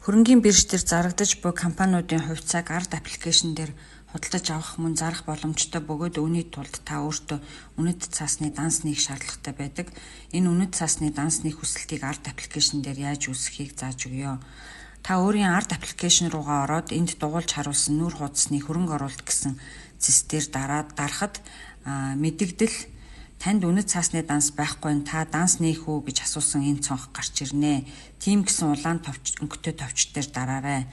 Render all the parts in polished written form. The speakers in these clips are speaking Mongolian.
Хөрөнгийн бирж дээр зарагдаж буй компаниудын хувьцааг ард аппликейшн дээр худалдаж авах мөн зарах боломжтой бөгөөд үүний тулд та өөртөө үнэт цаасны данс нээх шаардлагатай байдаг. Энэ үнэт цаасны данс нээх хүсэлтийг ард аппликейшн дээр яаж үүсгэхийг зааж өгье. Та өөрийн ард аппликейшн руугаа ороод энд дугуйлж харуулсан нүүр хуудасны хөрөнгө оруулалт гэсэн цэс дээр дарахад мэдэгдэл танд үнэт цаасны данс байхгүй нь та данс нээх үү гэж асуусан энэ цонх гарч ирнэ. Тийм гэсэн улаан өнгөтэй товч дээр дараарай.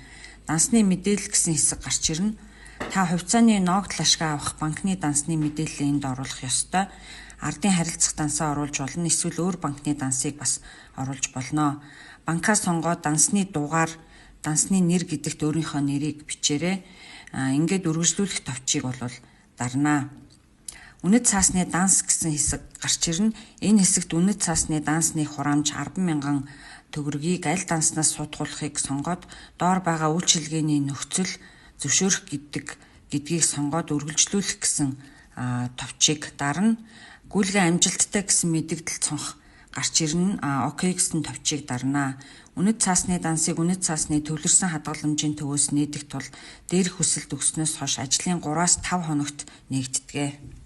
Дансны мэдээлэл гэсэн хэсэг гарч ирнэ. Та хувьцааны ногдол ашгаа авах банкны дансны мэдээллээ энд оруулах ёстой. Ардын харилцах дансаа оруулж болно. Эсвэл өөр банкны дансыг бас оруулж болно. Банкаа сонгоод дансны дугаар, дансны нэр гэдэгт өөрийнхөө нэрийг бичээрэй. Ингээд үргэлжлүүлэх товчийг бол дарнаа. Үнэт цаасны данс гэсэн хэсэг гарч ирнэ. Энэ хэсэгт үнэт цаасны дансны хураамж 100000 төгрөгийг аль данснаас судгуулахыг сонгоод доор байгаа үйлчилгээний нөхцөл зөвшөөрөх гэдгийг сонгоод үргэлжлүүлэх гэсэн товчийг дарна. Гүйлгээ амжилттай гэсэн мэдэгдэл цонх гарч ирнэ. Окей гэсэн товчийг дарнаа. Үнэт цаасны дансыг үнэт цаасны төвлөрсөн хадгаламжийн төвөөс нээдэг тул дээрх хүсэлт өгснөөс хойш ажлын 3-5 хоногт нээгддэг.